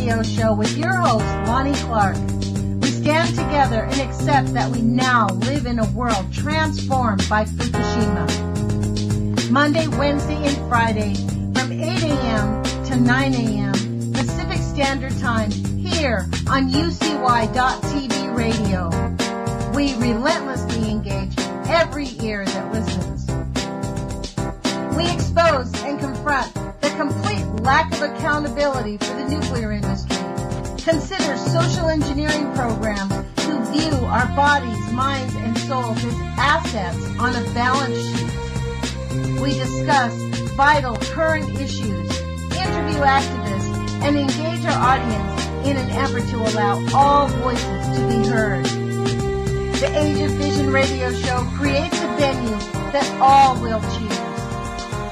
radio show with your host, Lonnie Clark. We stand together and accept that we now live in a world transformed by Fukushima. Monday, Wednesday, and Friday from 8 a.m. to 9 a.m. Pacific Standard Time here on UCY.TV radio. We relentlessly engage every ear that listens. We expose and confront the complete lack of accountability for the nuclear industry. Consider social engineering programs who view our bodies, minds, and souls as assets on a balance sheet. We discuss vital current issues, interview activists, and engage our audience in an effort to allow all voices to be heard. The Age of Fission radio show creates a venue that all will choose.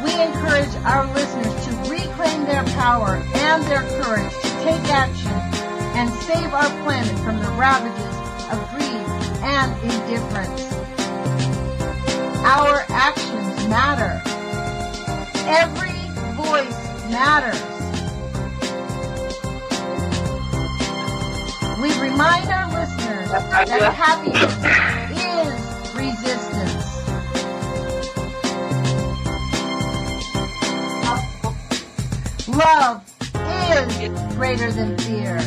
We encourage our listeners to reclaim their power and their courage to take action and save our planet from the ravages of greed and indifference. Our actions matter. Every voice matters. We remind our listeners that happiness is resistance. Love is greater than fear.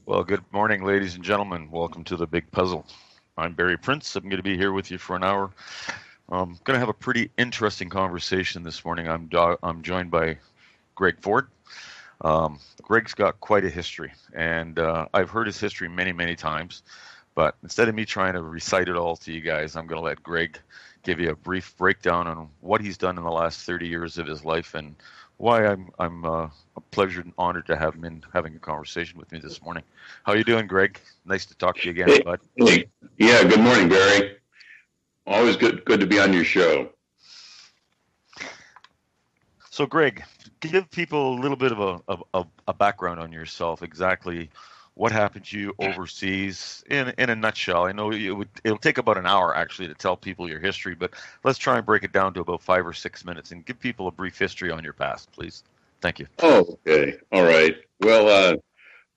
Well, good morning, ladies and gentlemen. Welcome to The Big Puzzle. I'm Barry Prince. I'm going to be here with you for an hour. I'm going to have a pretty interesting conversation this morning. I'm joined by Greg Ford. Greg's got quite a history, and I've heard his history many, many times. But instead of me trying to recite it all to you guys, I'm going to let Greg give you a brief breakdown on what he's done in the last 30 years of his life and why I'm a pleasure and honored to have him in having a conversation with me this morning. How you doing, Greg? Nice to talk to you again, bud. Hey. Yeah, good morning, Barry. Always good to be on your show. So, Greg, give people a little bit of a background on yourself, exactly what happened to you overseas in a nutshell. I know it'll take about an hour, actually, to tell people your history, but let's try and break it down to about 5 or 6 minutes and give people a brief history on your past, please. Thank you. Oh, okay. All right. Well,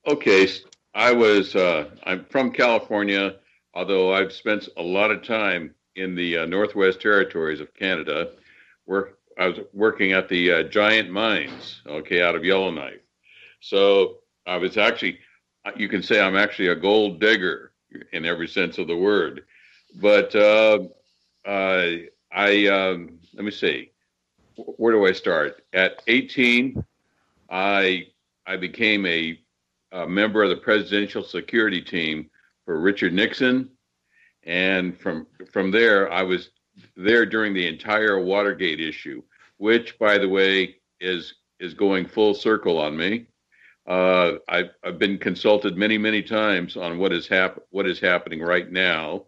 okay. I'm from California, although I've spent a lot of time in the Northwest Territories of Canada. I was working at the giant mines, okay, out of Yellowknife. So I was actually, you can say I'm actually a gold digger in every sense of the word. But let me see, where do I start? At 18, I became a member of the presidential security team for Richard Nixon. And from there, I was there during the entire Watergate issue, which, by the way, is going full circle on me. I've been consulted many, many times on what is happening right now,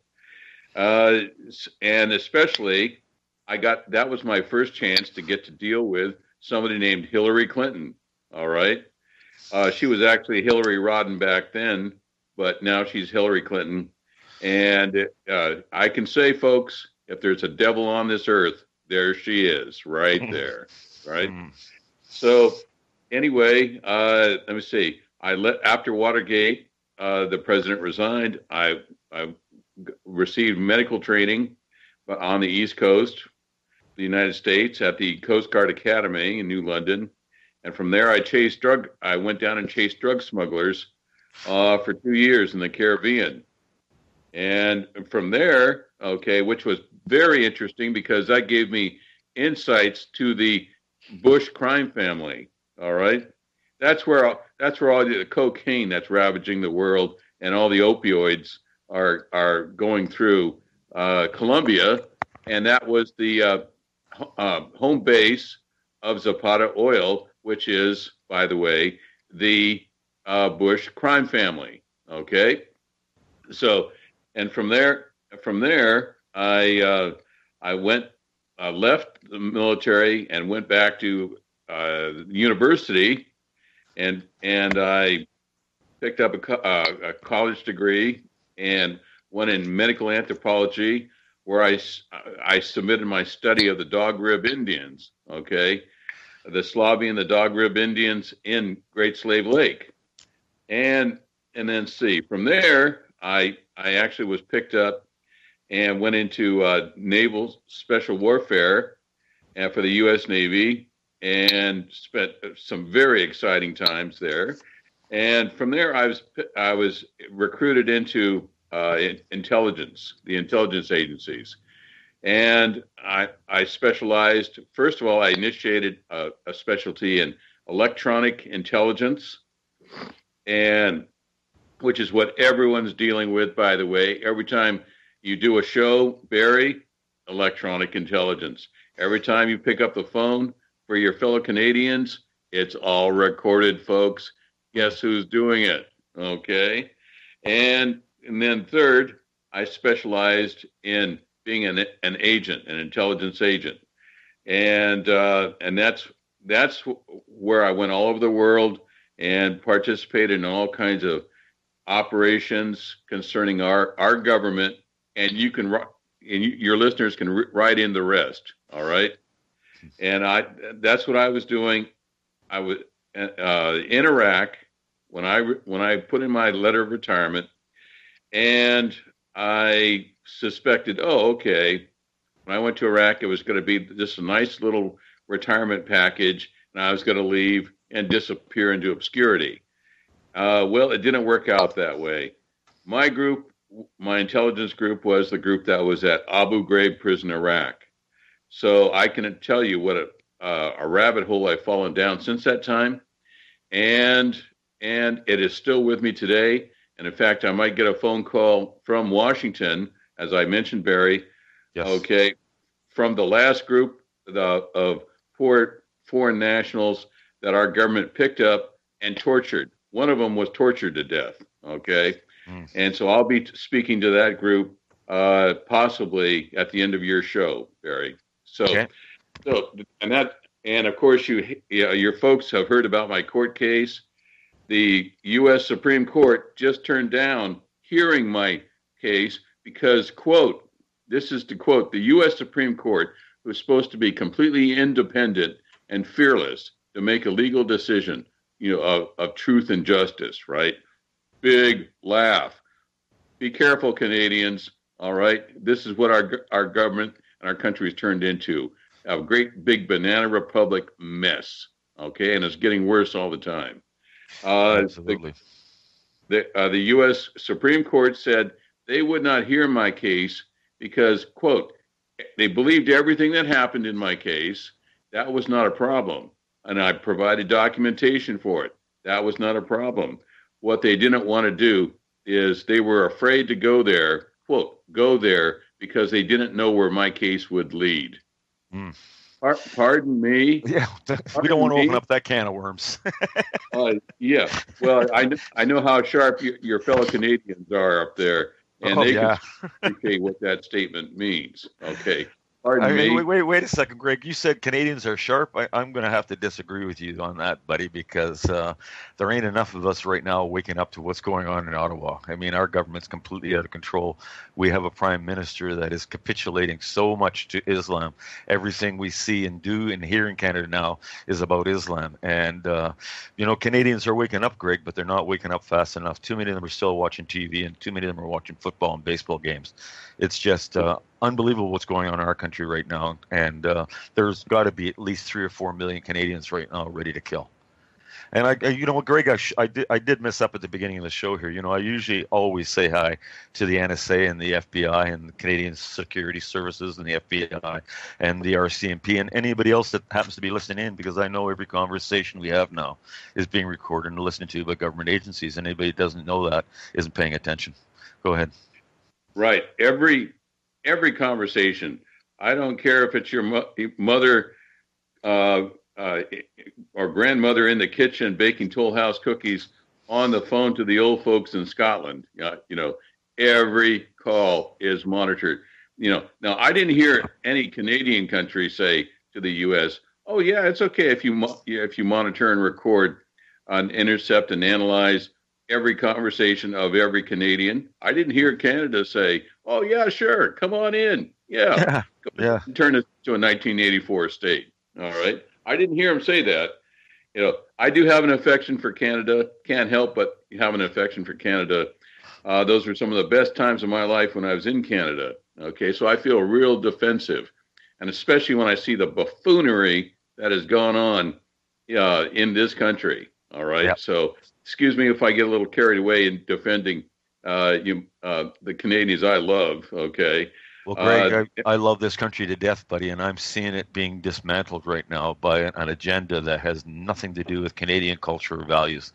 and especially that was my first chance to get to deal with somebody named Hillary Clinton. All right, she was actually Hillary Rodham back then, but now she's Hillary Clinton, and I can say, folks, if there's a devil on this earth, there she is, right there, right? So. Anyway, let me see. After Watergate, the president resigned. I received medical training on the East Coast, the United States, at the Coast Guard Academy in New London, and from there I went down and chased drug smugglers for 2 years in the Caribbean, and from there, okay, which was very interesting because that gave me insights to the Bush crime family. All right, that's where all the cocaine that's ravaging the world and all the opioids are going through Colombia, and that was the home base of Zapata Oil, which is, by the way, the Bush crime family. Okay, so and from there, I left the military and went back to university, and I picked up a college degree and went in medical anthropology, where I submitted my study of the Dog Rib Indians, okay, the Slavian, the Dog Rib Indians in Great Slave Lake, and then see from there, I actually was picked up and went into naval special warfare for the U.S. Navy, and spent some very exciting times there. And from there, I was recruited into intelligence, the intelligence agencies, and I specialized. First of all, I initiated a specialty in electronic intelligence, and which is what everyone's dealing with, by the way. Every time you do a show, Barry, electronic intelligence. Every time you pick up the phone for your fellow Canadians, it's all recorded, folks. Guess who's doing it? Okay. And then third, I specialized in being an agent, an intelligence agent. And that's where I went all over the world and participated in all kinds of operations concerning our government. And your listeners can write in the rest. All right. And that's what I was doing. I was in Iraq when I put in my letter of retirement, and I suspected, okay, when I went to Iraq, it was going to be just a nice little retirement package, and I was going to leave and disappear into obscurity. Well, it didn't work out that way. My group, my intelligence group, was the group that was at Abu Ghraib prison, Iraq. So I can tell you what a rabbit hole I've fallen down since that time, and it is still with me today. And in fact, I might get a phone call from Washington, as I mentioned, Barry. Yes. Okay, from the last group of foreign nationals that our government picked up and tortured. One of them was tortured to death. Okay, and so I'll be speaking to that group possibly at the end of your show, Barry. So, okay. And of course your folks have heard about my court case. The U.S. Supreme Court just turned down hearing my case because, quote, this is to quote, the U.S. Supreme Court was supposed to be completely independent and fearless to make a legal decision, of truth and justice, right? Big laugh. Be careful, Canadians. All right. This is what our government and our country has turned into, a great big banana republic mess. Okay. And it's getting worse all the time. Absolutely. The U.S. Supreme Court said they would not hear my case because, quote, they believed everything that happened in my case. That was not a problem. And I provided documentation for it. That was not a problem. What they didn't want to do is they were afraid to go there, quote, go there because they didn't know where my case would lead. Pardon me? Yeah, we don't want to open up that can of worms. Yeah. Well, I know how sharp your fellow Canadians are up there, and they can appreciate what that statement means. Okay. Pardon me. Wait a second, Greg. You said Canadians are sharp. I'm going to have to disagree with you on that, buddy, because there ain't enough of us right now waking up to what's going on in Ottawa. I mean, our government's completely out of control. We have a prime minister that is capitulating so much to Islam. Everything we see and do and hear in Canada now is about Islam. And, Canadians are waking up, Greg, but they're not waking up fast enough. Too many of them are still watching TV, and too many of them are watching football and baseball games. It's just unbelievable what's going on in our country right now, and there's got to be at least 3 or 4 million Canadians right now ready to kill. And Greg, I did mess up at the beginning of the show here. I usually always say hi to the NSA and the FBI and the Canadian Security Services and the FBI and the RCMP and anybody else that happens to be listening in, because I know every conversation we have now is being recorded and listened to by government agencies. And anybody that doesn't know that isn't paying attention. Go ahead. Right. Every conversation. I don't care if it's your mother or grandmother in the kitchen baking Toll House cookies on the phone to the old folks in Scotland. Every call is monitored. Now I didn't hear any Canadian country say to the U.S., "Oh yeah, it's okay if you monitor and record, and intercept and analyze every conversation of every Canadian. I didn't hear Canada say, "Oh yeah, sure, come on in, yeah, Yeah, yeah. turn it to a 1984 state." All right, I didn't hear him say that. I do have an affection for Canada. Can't help but have an affection for Canada. Those were some of the best times of my life when I was in Canada. Okay, so I feel real defensive, and especially when I see the buffoonery that has gone on in this country. All right, Yep. so excuse me if I get a little carried away in defending the Canadians I love. Okay. Well, Greg, I love this country to death, buddy, and I'm seeing it being dismantled right now by an agenda that has nothing to do with Canadian culture or values.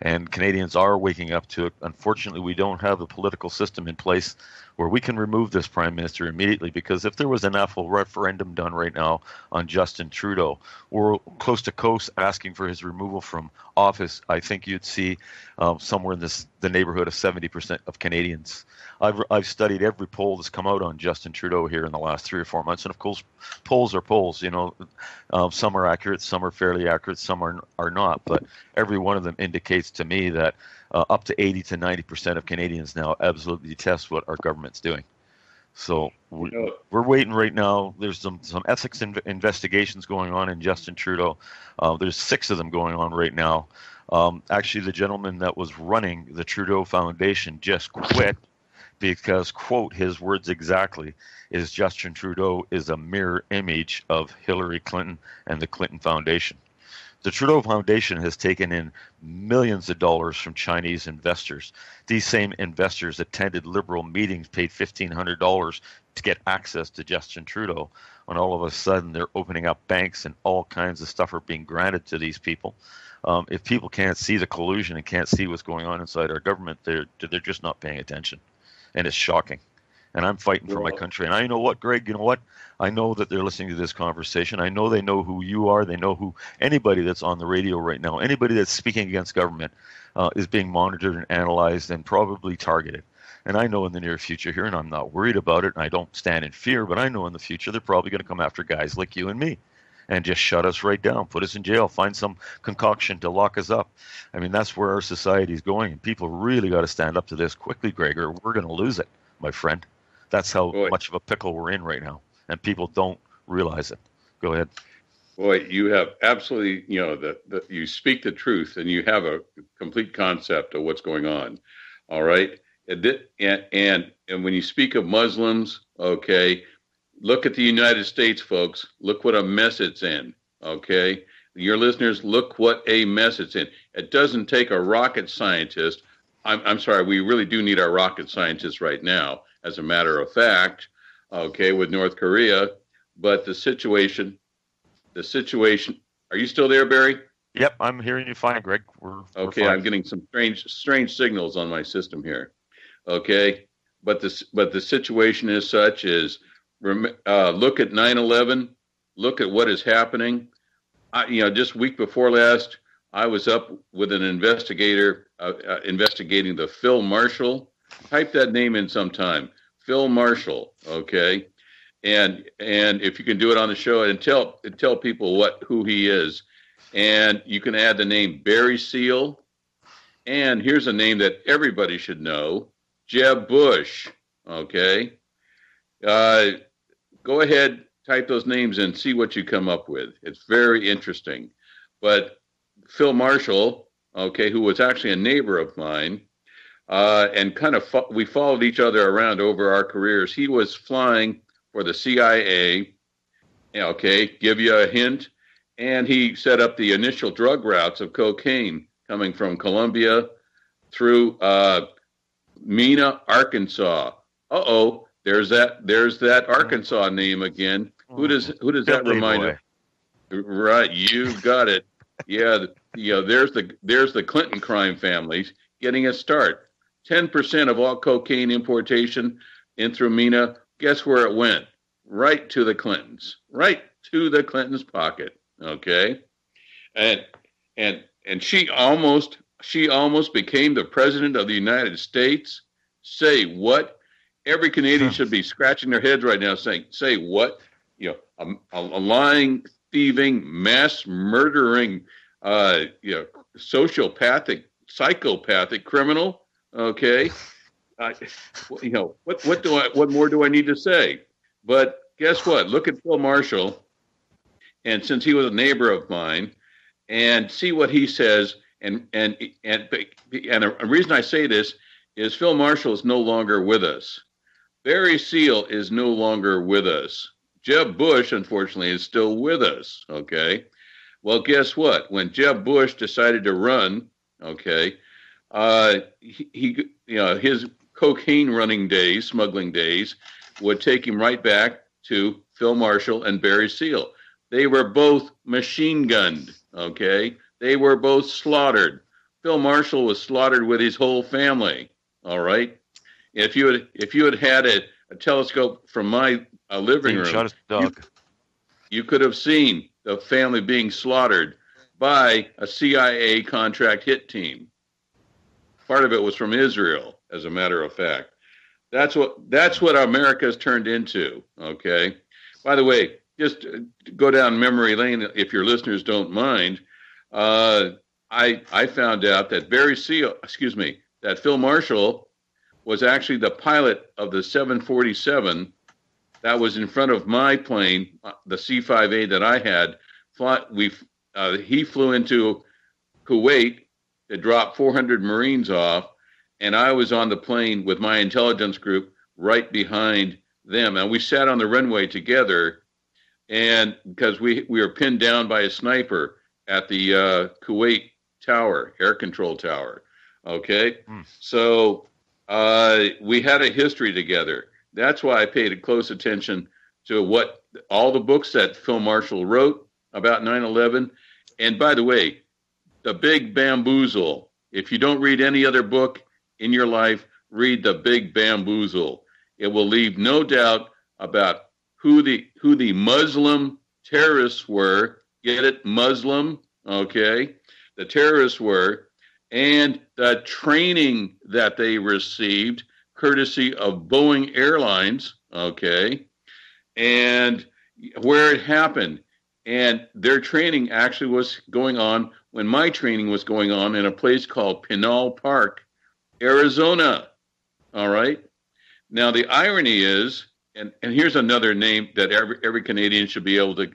And Canadians are waking up to it. Unfortunately, we don't have the political system in place where we can remove this prime minister immediately, because if there was an awful referendum done right now on Justin Trudeau, or coast to coast asking for his removal from office, I think you'd see somewhere in the neighborhood of 70% of Canadians. I've studied every poll that's come out on Justin Trudeau here in the last 3 or 4 months, and of course, polls are polls. Some are accurate, some are fairly accurate, some are not. But every one of them indicates to me that up to 80 to 90% of Canadians now absolutely detest what our government's doing. So we're waiting right now. There's some ethics investigations going on in Justin Trudeau. There's 6 of them going on right now. Actually, the gentleman that was running the Trudeau Foundation just quit because, quote, his words exactly, is Justin Trudeau is a mirror image of Hillary Clinton and the Clinton Foundation. The Trudeau Foundation has taken in millions of dollars from Chinese investors. These same investors attended liberal meetings, paid $1,500 to get access to Justin Trudeau. And all of a sudden, they're opening up banks and all kinds of stuff are being granted to these people. If people can't see the collusion and can't see what's going on inside our government, they're just not paying attention. And it's shocking. And I'm fighting for my country. And I know what, Greg, you know what? I know that they're listening to this conversation. I know they know who you are. They know who anybody that's on the radio right now, anybody that's speaking against government is being monitored and analyzed and probably targeted. And I know in the near future here, and I'm not worried about it, and I don't stand in fear, but I know in the future they're probably going to come after guys like you and me and just shut us right down, put us in jail, find some concoction to lock us up. I mean, that's where our society is going, and people really got to stand up to this quickly, Greg, or we're going to lose it, my friend. That's how much of a pickle we're in right now, and people don't realize it. Go ahead. Boy, you have absolutely, you speak the truth, and you have a complete concept of what's going on. All right, and when you speak of Muslims, okay, look at the United States, folks. Look what a mess it's in. Okay, your listeners, look what a mess it's in. It doesn't take a rocket scientist. I'm sorry, we really do need our rocket scientists right now, as a matter of fact, okay, with North Korea. But the situation, are you still there, Barry? Yep, I'm hearing you fine, Greg. We're fine. I'm getting some strange signals on my system here. Okay, but the situation is such is, look at 9/11, look at what is happening. Just week before last, I was up with an investigator investigating the Phil Marshall. Type that name in sometime, Phil Marshall. Okay, and if you can do it on the show and tell people who he is, and you can add the name Barry Seal, and here's a name that everybody should know, Jeb Bush. Okay, go ahead, type those names in, see what you come up with. It's very interesting. But Phil Marshall, okay, who was actually a neighbor of mine, and kind of we followed each other around over our careers. He was flying for the CIA, okay, give you a hint, and he set up the initial drug routes of cocaine coming from Colombia through Mena, Arkansas. There's that Arkansas name again. Who does that remind you? Right, you've got it. Yeah, there's the Clinton crime families getting a start. 10% of all cocaine importation in through Mena, guess where it went? Right to the Clintons. Right to the Clintons' pocket. Okay? And she almost became the president of the United States. Say what? Every Canadian should be scratching their heads right now saying, say what? A lying, thieving, mass murdering, sociopathic psychopathic criminal. Okay, what more do I need to say? But guess what? Look at Phil Marshall, and since he was a neighbor of mine, and see what he says. And the reason I say this is Phil Marshall is no longer with us. Barry Seal is no longer with us. Jeb Bush, unfortunately, is still with us. Okay. Well, guess what? When Jeb Bush decided to run, okay, his cocaine running days, smuggling days, would take him right back to Phil Marshall and Barry Seal. They were both machine gunned. Okay, they were both slaughtered. Phil Marshall was slaughtered with his whole family. All right. If you had had a telescope from my living room, you could have seen the family being slaughtered by a CIA contract hit team. Part of it was from Israel, as a matter of fact. That's what America's turned into. Okay. By the way, just go down memory lane if your listeners don't mind. I found out that that Phil Marshall was actually the pilot of the 747 that was in front of my plane, the C-5A that I had. He flew into Kuwait to drop 400 Marines off, and I was on the plane with my intelligence group right behind them. And we sat on the runway together, and because we were pinned down by a sniper at the Kuwait tower, air control tower. Okay, so we had a history together. That's why I paid close attention to what all the books that Phil Marshall wrote about 9/11. And by the way, The Big Bamboozle. If you don't read any other book in your life, read The Big Bamboozle. It will leave no doubt about who the Muslim terrorists were. Get it? Muslim, okay? The terrorists were, and the training that they received courtesy of Boeing Airlines, okay, and where it happened. And their training actually was going on when my training was going on in a place called Pinal Park, Arizona. All right. Now, the irony is, and here's another name that every Canadian should be able to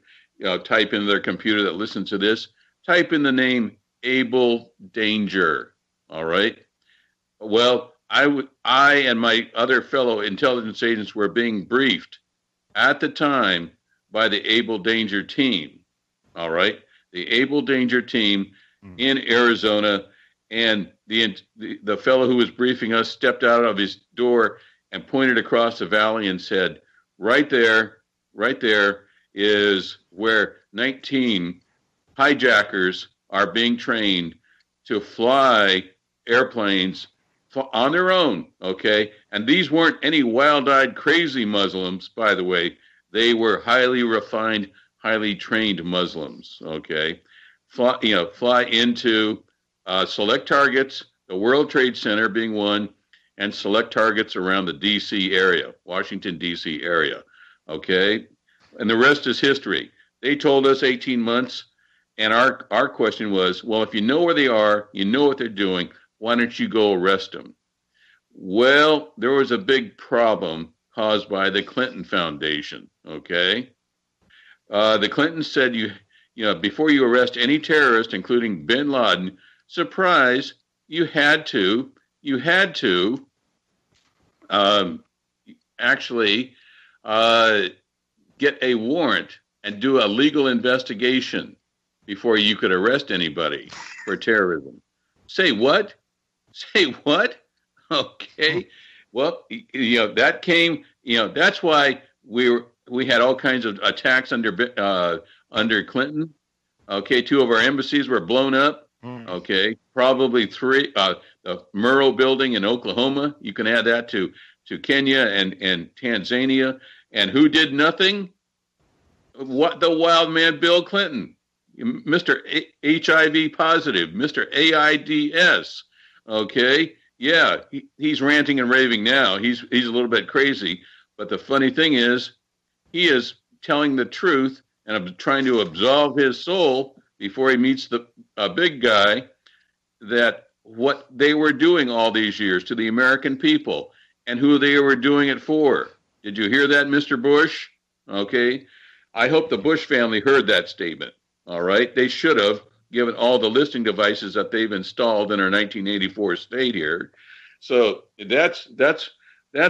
type into their computer that listens to this. Type in the name Able Danger. All right. Well, I and my other fellow intelligence agents were being briefed at the time by the Able Danger team. All right. The Able Danger team in Arizona. And the fellow who was briefing us stepped out of his door and pointed across the valley and said, right there is where 19 hijackers are being trained to fly airplanes on their own, okay? And these weren't any wild-eyed, crazy Muslims, by the way. They were highly refined, highly trained Muslims, okay? Fly into select targets, the World Trade Center being one, and select targets around the D.C. area, Washington, D.C. area, okay? And the rest is history. They told us 18 months, and our question was, well, if you know where they are, you know what they're doing, why don't you go arrest them? Well, there was a big problem caused by the Clinton Foundation, okay? The Clintons said, before you arrest any terrorist, including bin Laden, surprise, you had to actually get a warrant and do a legal investigation before you could arrest anybody for terrorism. Say what? Okay. Well, that came, that's why we had all kinds of attacks under Clinton. Okay. 2 of our embassies were blown up. Okay. Probably 3, the Murrow building in Oklahoma. You can add that to Kenya and Tanzania. And who did nothing? What? The wild man, Bill Clinton, Mr. HIV positive, Mr. AIDS. Okay. Yeah. He's ranting and raving now. He's a little bit crazy. But the funny thing is, he is telling the truth and trying to absolve his soul before he meets the big guy, that what they were doing all these years to the American people and who they were doing it for. Did you hear that, Mr. Bush? Okay. I hope the Bush family heard that statement. All right. They should have, given all the listening devices that they've installed in our 1984 state here. So that's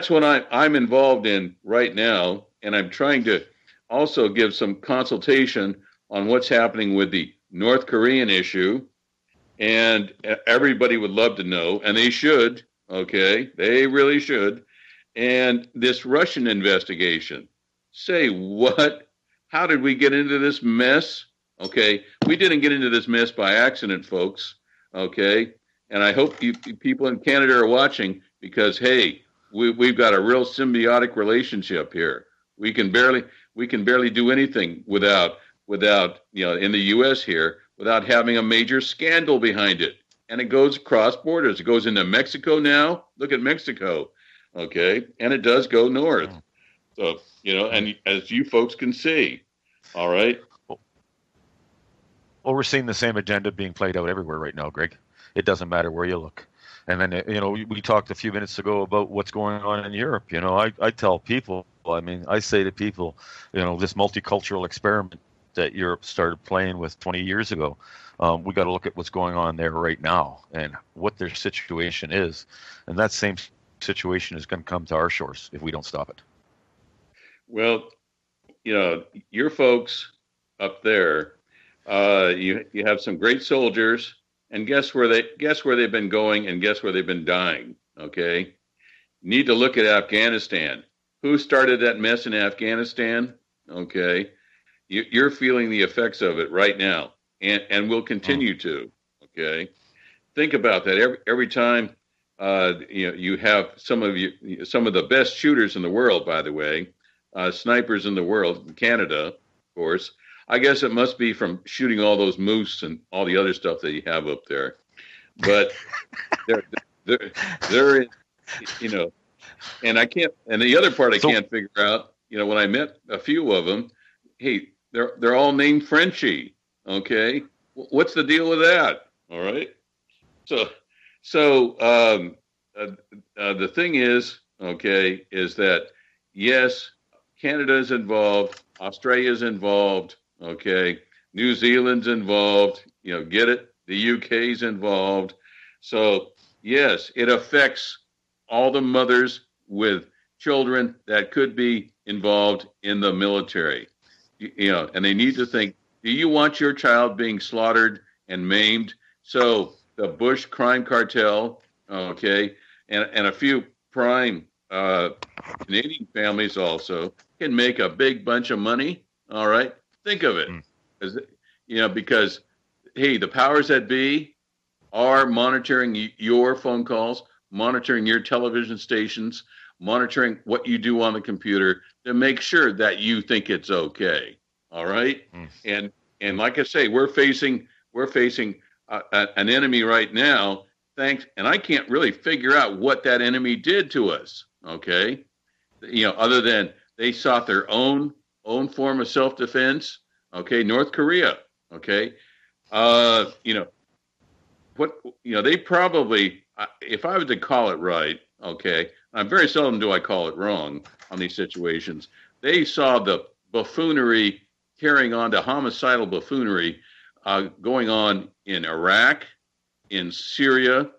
what I'm involved in right now. And I'm trying to also give some consultation on what's happening with the North Korean issue. And everybody would love to know, and they should, okay? They really should. And this Russian investigation. Say what? How did we get into this mess? Okay, we didn't get into this mess by accident, folks, okay? And I hope you people in Canada are watching because, hey, we've got a real symbiotic relationship here. We can barely do anything without, in the U.S. here, without having a major scandal behind it. And it goes across borders. It goes into Mexico now. Look at Mexico, okay? And it does go north. So, and as you folks can see, all right? Well, we're seeing the same agenda being played out everywhere right now, Greg. It doesn't matter where you look. And then, we talked a few minutes ago about what's going on in Europe. I tell people, I say to people, this multicultural experiment that Europe started playing with 20 years ago. We got to look at what's going on there right now and what their situation is. And that same situation is going to come to our shores if we don't stop it. Well, your folks up there, you have some great soldiers, and guess where they've been going and guess where they've been dying. Okay. You need to look at Afghanistan. Who started that mess in Afghanistan? Okay. You're feeling the effects of it right now, and will continue to. Okay, think about that. Every time, you have some of the best shooters in the world. By the way, snipers in the world, in Canada, of course. I guess it must be from shooting all those moose and all the other stuff that you have up there. But they're and I can't. And the other part I can't figure out. When I met a few of them, hey. They're all named Frenchie, okay? What's the deal with that? All right. So the thing is, okay, is that yes, Canada is involved, Australia is involved, okay, New Zealand's involved, get it? The UK's involved. So yes, it affects all the mothers with children that could be involved in the military. And they need to think, do you want your child being slaughtered and maimed? So the Bush crime cartel, okay, and a few prime Canadian families also can make a big bunch of money, all right? Think of it. Because, hey, the powers that be are monitoring your phone calls, monitoring your television stations, monitoring what you do on the computer to make sure that you think it's okay. All right. And like I say, we're facing an enemy right now. And I can't really figure out what that enemy did to us. Okay. Other than they sought their own form of self-defense. Okay. North Korea. Okay. They probably, if I was to call it right, okay, very seldom do I call it wrong on these situations. They saw the buffoonery carrying on to homicidal buffoonery going on in Iraq, in Syria,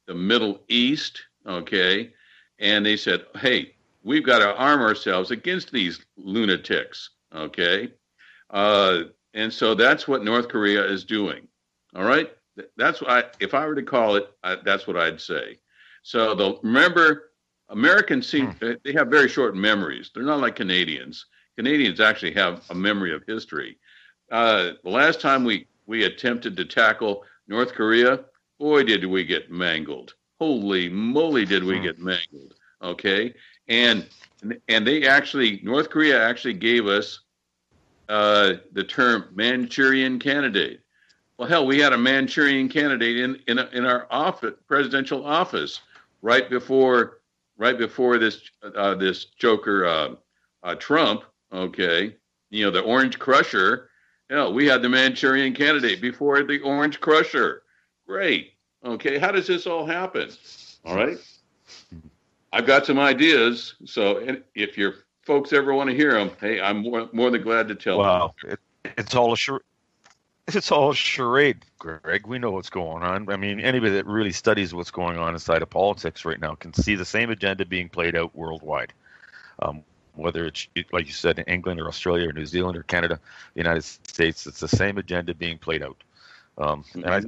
the Middle East, okay? And they said, hey, we've got to arm ourselves against these lunatics, okay? And so that's what North Korea is doing, all right? That's what if I were to call it, that's what I'd say. So remember, Americans they have very short memories. They're not like Canadians. Canadians actually have a memory of history. The last time we attempted to tackle North Korea, boy, did we get mangled. Holy moly, did we get mangled. Okay. And North Korea actually gave us the term Manchurian candidate. Well, hell, we had a Manchurian candidate in our presidential office right before this joker Trump. Okay, the Orange Crusher. Hell, we had the Manchurian candidate before the Orange Crusher. Great. Okay, how does this all happen? All right. I've got some ideas. So if your folks ever want to hear them, hey, I'm more than glad to tell them. Wow, it's all a it's all a charade, Greg. We know what's going on. I mean, anybody that really studies what's going on inside of politics right now can see the same agenda being played out worldwide. Whether it's, like you said, in England or Australia or New Zealand or Canada, the United States, it's the same agenda being played out. And I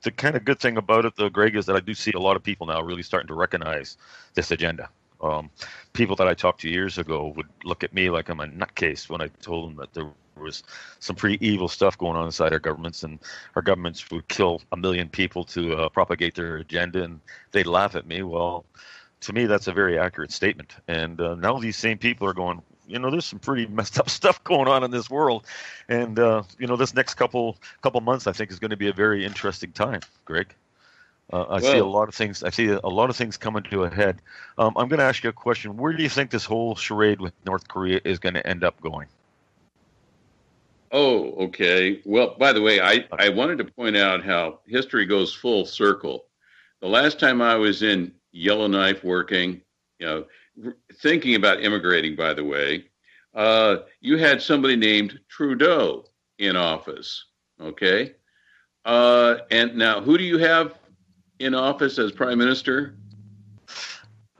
the kind of good thing about it, though, Greg, is that I do see a lot of people now really starting to recognize this agenda. People that I talked to years ago would look at me like I'm a nutcase when I told them that there was some pretty evil stuff going on inside our governments, and our governments would kill 1 million people to propagate their agenda, and they'd laugh at me. Well, to me, that's a very accurate statement. And now these same people are going, there's some pretty messed up stuff going on in this world. And, this next couple months, I think, is going to be a very interesting time, Greg. I see a lot of things. I see a lot of things coming to a head. I'm going to ask you a question. Where do you think this whole charade with North Korea is going to end up going? Oh, okay. Well, by the way, I wanted to point out how history goes full circle. The last time I was in Yellowknife working, thinking about immigrating, by the way, you had somebody named Trudeau in office. Okay. And now who do you have in office as prime minister?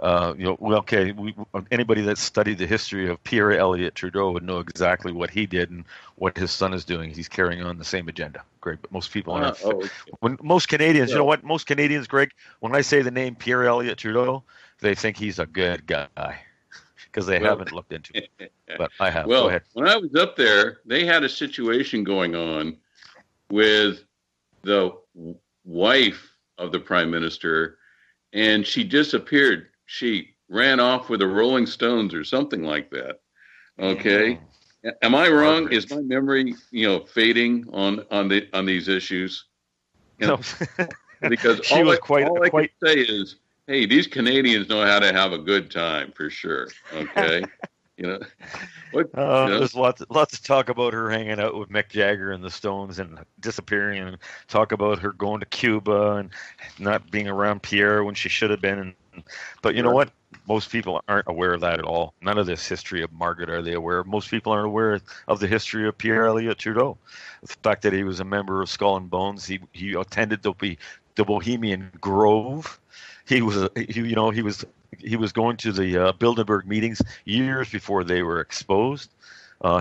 Anybody that studied the history of Pierre Elliott Trudeau would know exactly what he did and what his son is doing. He's carrying on the same agenda. Great, but most people aren't. Okay. When most Canadians, you know what? Most Canadians, Greg, when I say the name Pierre Elliott Trudeau, they think he's a good guy because they haven't looked into it. But I have. Well, go ahead. When I was up there, they had a situation going on with the wife of the prime minister, and she disappeared. She ran off with the Rolling Stones or something like that. Okay. Am I wrong? Is my memory, fading on these issues? No. Because all I can say is, hey, these Canadians know how to have a good time for sure. Okay. There's lots of talk about her hanging out with Mick Jagger and the Stones and disappearing, and talk about her going to Cuba and not being around Pierre when she should have been. But you know what? Most people aren't aware of that at all. None of this history of Margaret are they aware of. Most people aren't aware of the history of Pierre Elliott Trudeau. The fact that he was a member of Skull and Bones, he attended the Bohemian Grove. He was going to the Bilderberg meetings years before they were exposed.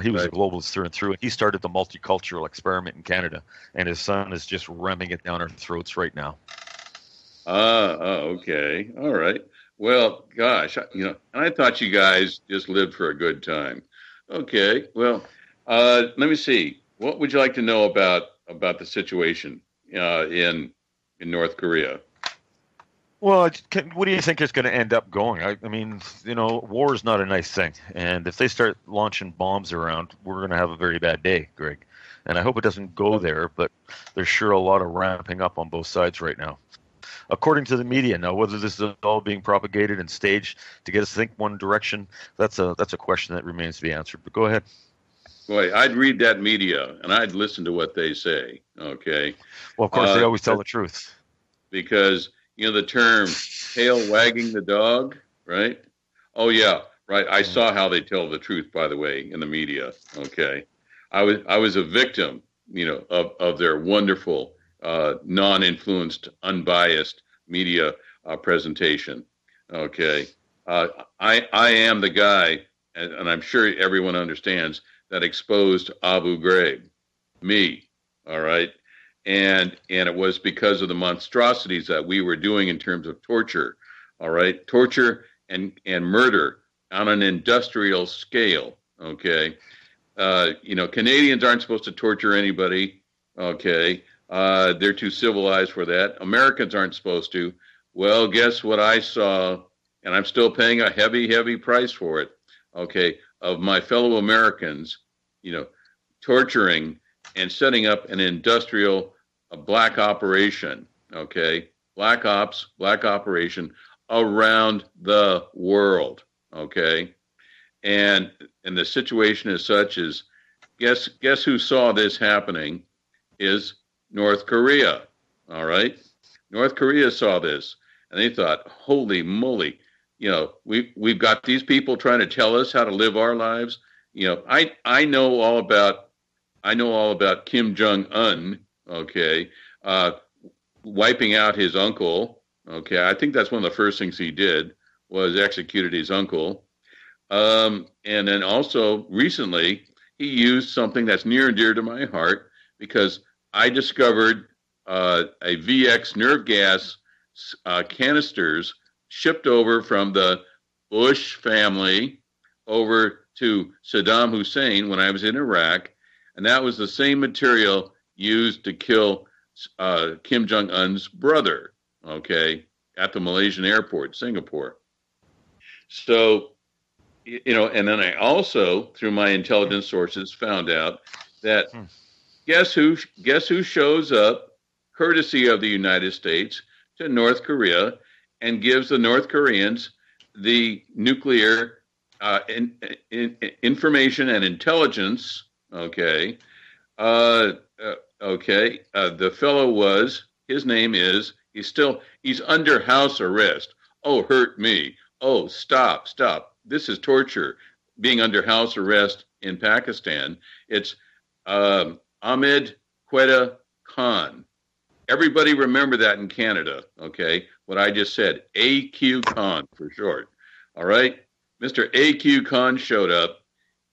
He was a globalist through and through, and he started the multicultural experiment in Canada, and his son is just ramming it down our throats right now. Okay. All right. Well, gosh, and I thought you guys just lived for a good time. Okay. Well, let me see. What would you like to know about the situation in North Korea? Well, what do you think is going to end up going? I mean, war is not a nice thing. And if they start launching bombs around, we're going to have a very bad day, Greg. And I hope it doesn't go there, but there's sure a lot of ramping up on both sides right now. According to the media now, whether this is all being propagated and staged to get us to think one direction, that's a question that remains to be answered. But go ahead. Boy, I'd read that media and I'd listen to what they say. Okay. Well, of course, they always tell the truth. Because the term tail wagging the dog, right? Oh yeah, right. I saw how they tell the truth, by the way, in the media. Okay. I was a victim, of their wonderful non-influenced, unbiased media presentation. Okay. I am the guy, and I'm sure everyone understands, that exposed Abu Ghraib. Me. All right. And it was because of the monstrosities that we were doing in terms of torture. All right. Torture and murder on an industrial scale. Okay. Canadians aren't supposed to torture anybody. Okay. They're too civilized for that. Americans aren't supposed to. Well, guess what I saw, and I'm still paying a heavy, heavy price for it, okay, of my fellow Americans, torturing and setting up an industrial black operation, okay, black operation around the world, okay, and the situation is such as, guess who saw this happening is North Korea. All right. North Korea saw this and they thought, holy moly, we've got these people trying to tell us how to live our lives. I know all about Kim Jong Un. Okay. Wiping out his uncle. Okay. I think that's one of the first things he did was executed his uncle. And then also recently he used something that's near and dear to my heart because I discovered a VX nerve gas canisters shipped over from the Bush family over to Saddam Hussein when I was in Iraq. And that was the same material used to kill Kim Jong-un's brother, okay, at the Malaysian airport, Singapore. So, and then I also, through my intelligence sources, found out that guess who shows up, courtesy of the United States, to North Korea and gives the North Koreans the nuclear information and intelligence. Okay. The fellow his name is, he's under house arrest. Oh, hurt me. Oh, stop. This is torture, being under house arrest in Pakistan. It's Ahmed Quetta Khan. Everybody remember that in Canada, okay? What I just said, AQ Khan for short. All right? Mr. AQ Khan showed up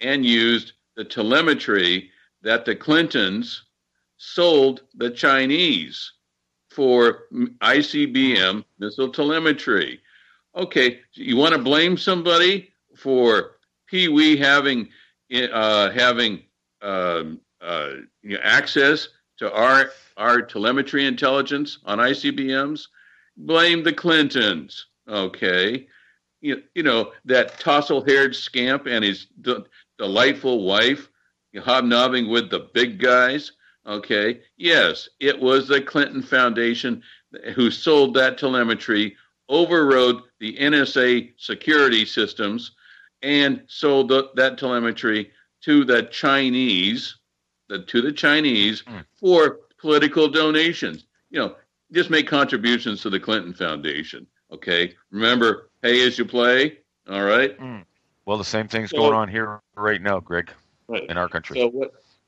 and used the telemetry that the Clintons sold the Chinese for ICBM missile telemetry. Okay, you want to blame somebody for Pee Wee having access to our telemetry intelligence on ICBMs? Blame the Clintons. Okay, you know that tousle-haired scamp and his delightful wife hobnobbing with the big guys. Okay, yes, it was the Clinton Foundation who sold that telemetry, overrode the NSA security systems, and sold that telemetry to the Chinese, for political donations. Just make contributions to the Clinton Foundation. Okay, remember, pay as you play. All right. Well, the same thing's going on here right now, Greg, in our country.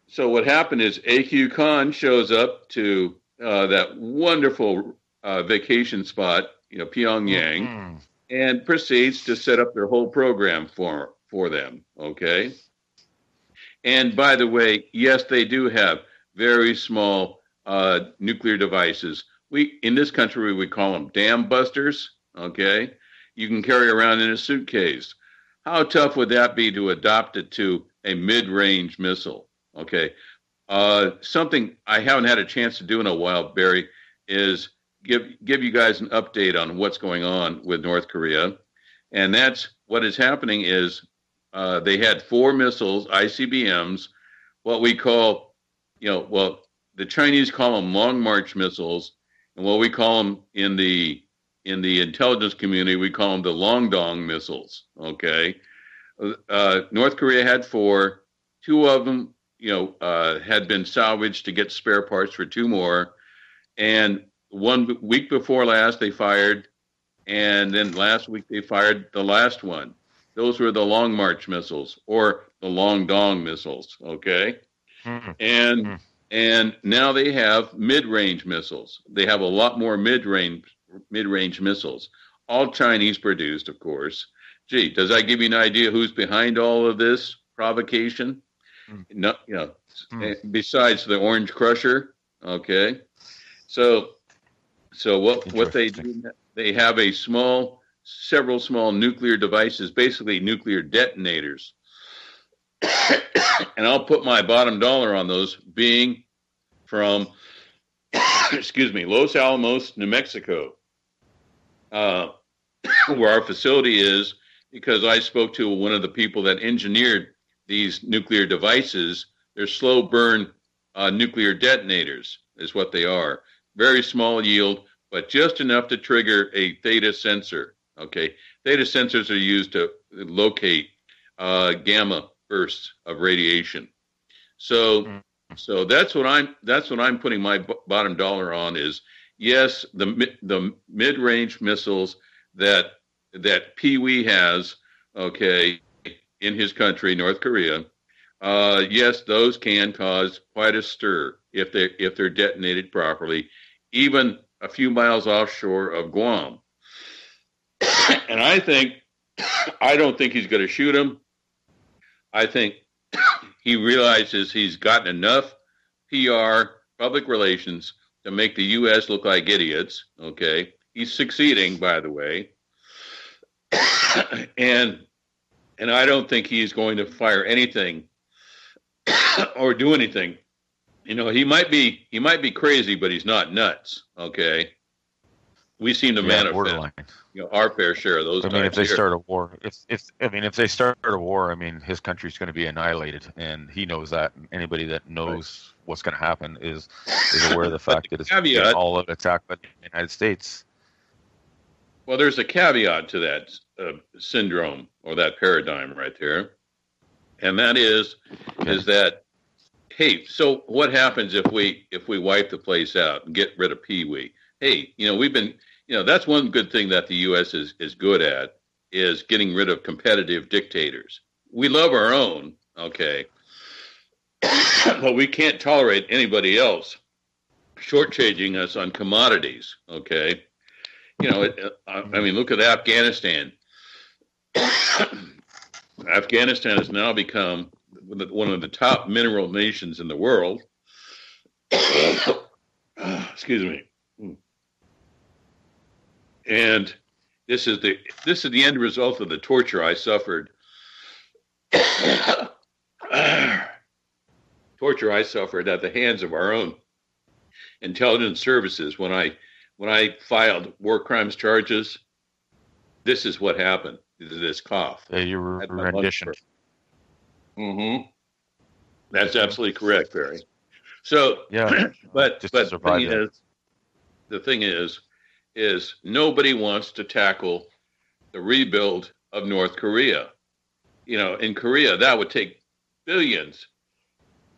So what happened is AQ Khan shows up to that wonderful vacation spot, Pyongyang, and proceeds to set up their whole program for them. Okay. And by the way, yes, they do have very small nuclear devices. In this country, we call them dam busters. Okay. You can carry around in a suitcase. How tough would that be to adopt it to a mid-range missile? Okay. Something I haven't had a chance to do in a while, Barry, is give you guys an update on what's going on with North Korea. And that's what is happening is they had 4 missiles, ICBMs, what we call, the Chinese call them Long March missiles, and what we call them in the intelligence community, we call them the Long Dong missiles. Okay. North Korea had 4. 2 of them, had been salvaged to get spare parts for 2 more. And 1 week before last, they fired. And then last week, they fired the last one. Those were the Long March missiles or the Long Dong missiles. Okay. And now they have mid-range missiles. They have a lot more mid-range missiles, all Chinese produced, of course. Gee, does that give you an idea who's behind all of this provocation? No, besides the Orange Crusher. Okay. So what they do, they have several small nuclear devices, basically nuclear detonators. And I'll put my bottom dollar on those being from, Los Alamos, New Mexico, where our facility is, because I spoke to one of the people that engineered these nuclear devices. They're slow burn nuclear detonators is what they are. Very small yield, but just enough to trigger a theta sensor. Okay. Theta sensors are used to locate gamma bursts of radiation. So So that's what I'm putting my bottom dollar on is, yes, the mid-range missiles that Pee Wee has, okay, in his country, North Korea. Yes, those can cause quite a stir if they're detonated properly, even a few miles offshore of Guam. And I don't think he's going to shoot him. I think he realizes he's gotten enough PR, public relations, to make the U.S. look like idiots. Okay, he's succeeding, by the way, and I don't think he's going to fire anything or do anything. You know, he might be crazy, but he's not nuts. Okay, we seem to manifest, borderline. You know, our fair share of those. I mean, if they start a war, if they start a war, I mean, his country's going to be annihilated, and he knows that. And anybody that knows what's going to happen is aware of the fact that it's all of attacked by the United States. Well, there's a caveat to that syndrome or that paradigm right there, and that is that, hey, so what happens if we wipe the place out and get rid of Pee Wee? Hey, you know, we've been. You know, that's one good thing that the U.S. is good at, is getting rid of competitive dictators. We love our own, okay, but we can't tolerate anybody else shortchanging us on commodities, okay? You know, I mean, look at Afghanistan. Afghanistan has now become one of the top mineral nations in the world. Excuse me. And this is the end result of the torture I suffered. Torture I suffered at the hands of our own intelligence services when I filed war crimes charges. This is what happened. This cough. You were renditioned. Mm-hmm. That's absolutely correct, Barry. So yeah, but the thing is nobody wants to tackle the rebuild of North Korea. You know, in Korea, that would take billions,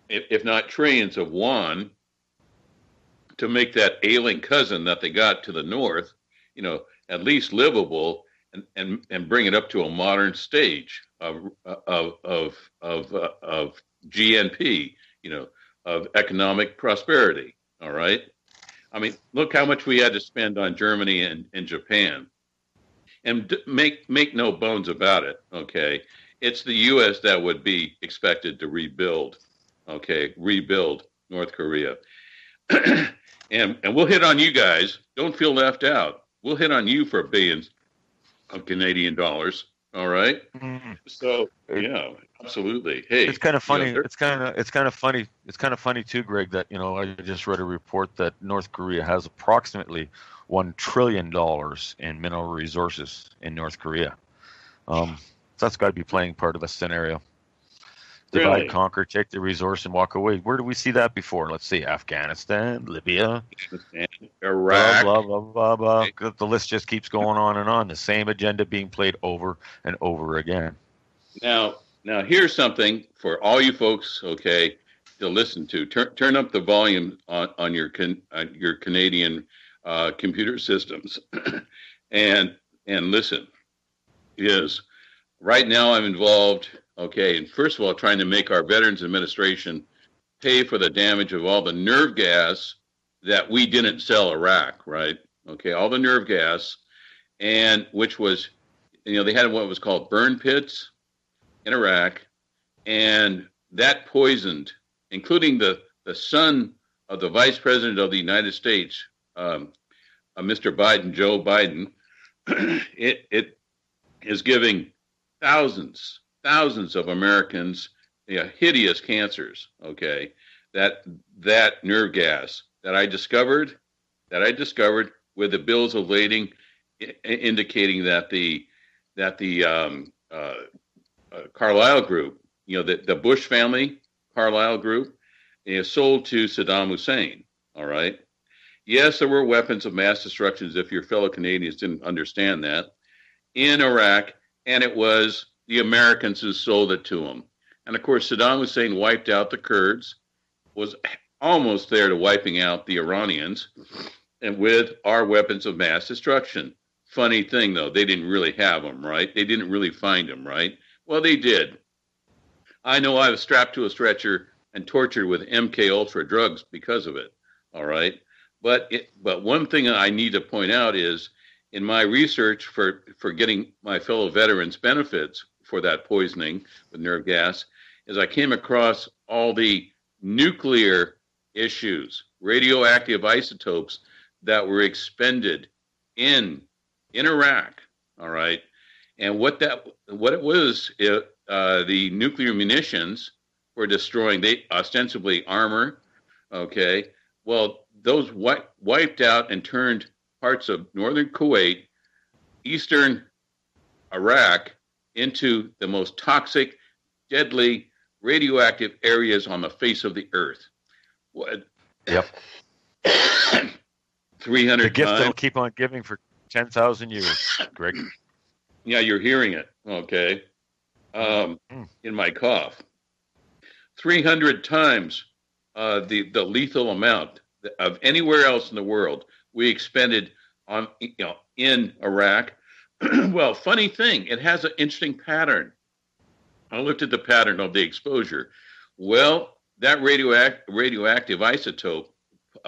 if not trillions of won, to make that ailing cousin that they got to the north, you know, at least livable and bring it up to a modern stage of GNP, you know, of economic prosperity. All right. I mean, look how much we had to spend on Germany and Japan, and make no bones about it. Okay, it's the U.S. that would be expected to rebuild. Okay, rebuild North Korea, and we'll hit on you guys. Don't feel left out. We'll hit on you for billions of Canadian dollars. All right. Mm-hmm. So yeah, absolutely. Hey, it's kind of funny. You know, it's kind of funny. It's kind of funny too, Greg. That, you know, I just read a report that North Korea has approximately $1 trillion in mineral resources in North Korea. So that's got to be playing part of the scenario. Divide, conquer, take the resource, and walk away. Where do we see that before? Let's see, Afghanistan, Libya, Iraq, blah, blah, blah, blah, blah. The list just keeps going on and on. The same agenda being played over and over again. Now here's something for all you folks, okay, to listen to. Turn up the volume on your Canadian computer systems, and listen. Is right now I'm involved. Okay, and first of all, trying to make our Veterans Administration pay for the damage of all the nerve gas that we didn't sell Iraq, right? Okay, all the nerve gas, and which was, you know, they had what was called burn pits in Iraq, and that poisoned, including the son of the Vice President of the United States, Mr. Biden, Joe Biden. It is giving thousands of Americans, you know, hideous cancers. Okay, that nerve gas that I discovered with the bills of lading indicating that the Carlyle Group, you know, the Bush family Carlyle Group, is sold to Saddam Hussein. All right. Yes, there were weapons of mass destruction, if your fellow Canadians didn't understand that, in Iraq, and it was the Americans who sold it to him. And of course, Saddam Hussein wiped out the Kurds was almost there to wiping out the Iranians, and with our weapons of mass destruction. Funny thing, though, they didn't really have them, right? They didn't really find them, right? Well, they did. I know I was strapped to a stretcher and tortured with MK Ultra drugs because of it, all right? But one thing I need to point out is in my research for getting my fellow veterans benefits for that poisoning with nerve gas is I came across all the nuclear issues, radioactive isotopes that were expended in Iraq, all right? And what it was, the nuclear munitions were destroying, they ostensibly armor, okay? Well, those wiped out and turned parts of northern Kuwait, eastern Iraq into the most toxic, deadly, radioactive areas on the face of the earth. What? Yep. 300 The gift times. that'll keep on giving for 10,000 years, Greg. Yeah, you're hearing it, okay? In my cough. 300 times the lethal amount of anywhere else in the world we expended on, in Iraq. Well, funny thing, it has an interesting pattern. I looked at the pattern of the exposure. Well, that radioactive isotope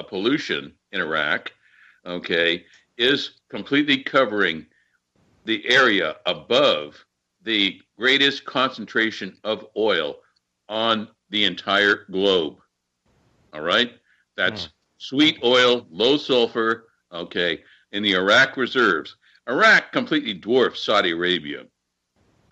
pollution in Iraq, okay, is completely covering the area above the greatest concentration of oil on the entire globe. All right? That's sweet oil, low sulfur, okay, in the Iraq reserves. Iraq completely dwarfs Saudi Arabia,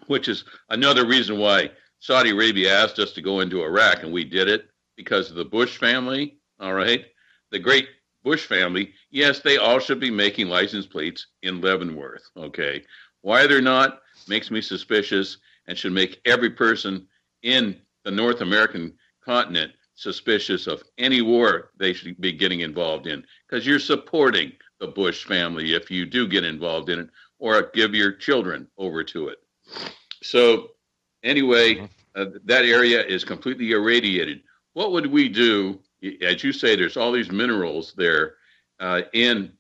which is another reason why Saudi Arabia asked us to go into Iraq, and we did it because of the Bush family, all right? The great Bush family, yes, they all should be making license plates in Leavenworth, okay? Why they're not makes me suspicious and should make every person in the North American continent suspicious of any war they should be getting involved in, because you're supporting the Bush family if you do get involved in it or give your children over to it. So anyway, that area is completely irradiated. What would we do? As you say, there's all these minerals there in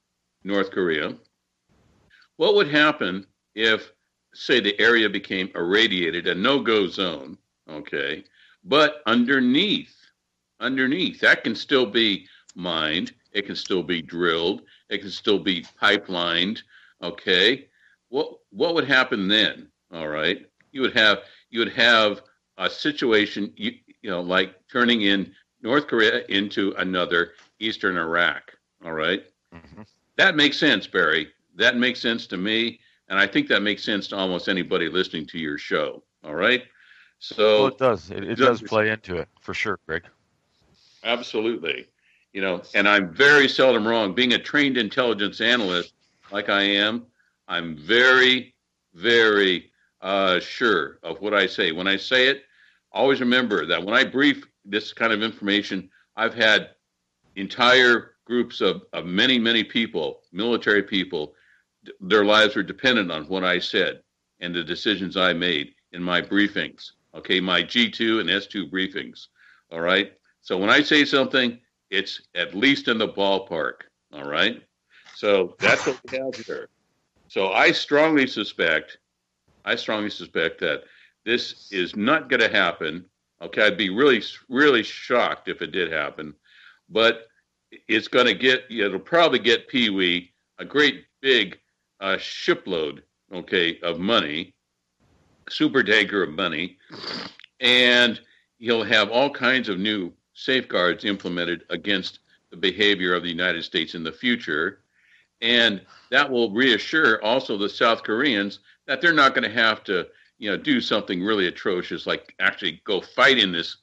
North Korea. What would happen if, say, the area became irradiated, a no-go zone, okay, but underneath, that can still be mined, it can still be drilled, it can still be pipelined, okay? What would happen then, all right? You would have a situation, like turning in North Korea into another Eastern Iraq, all right? Mm-hmm. That makes sense, Barry. That makes sense to me, and I think that makes sense to almost anybody listening to your show, all right? So well, it does. It does play into it, for sure, Greg. Absolutely. And I'm very seldom wrong. Being a trained intelligence analyst like I am, I'm very, very sure of what I say. When I say it, always remember that when I brief this kind of information, I've had entire groups of many, many people, military people, their lives were dependent on what I said and the decisions I made in my briefings, okay, my G2 and S2 briefings, all right? So when I say something, it's at least in the ballpark, all right? So that's what we have here. So I strongly suspect that this is not going to happen. Okay, I'd be really, really shocked if it did happen, but it's going to it'll probably get Pee Wee a great big shipload, okay, of money, super tanker of money, and he'll have all kinds of new safeguards implemented against the behavior of the United States in the future. And that will reassure also the South Koreans that they're not going to have to, do something really atrocious, like actually go fight in this,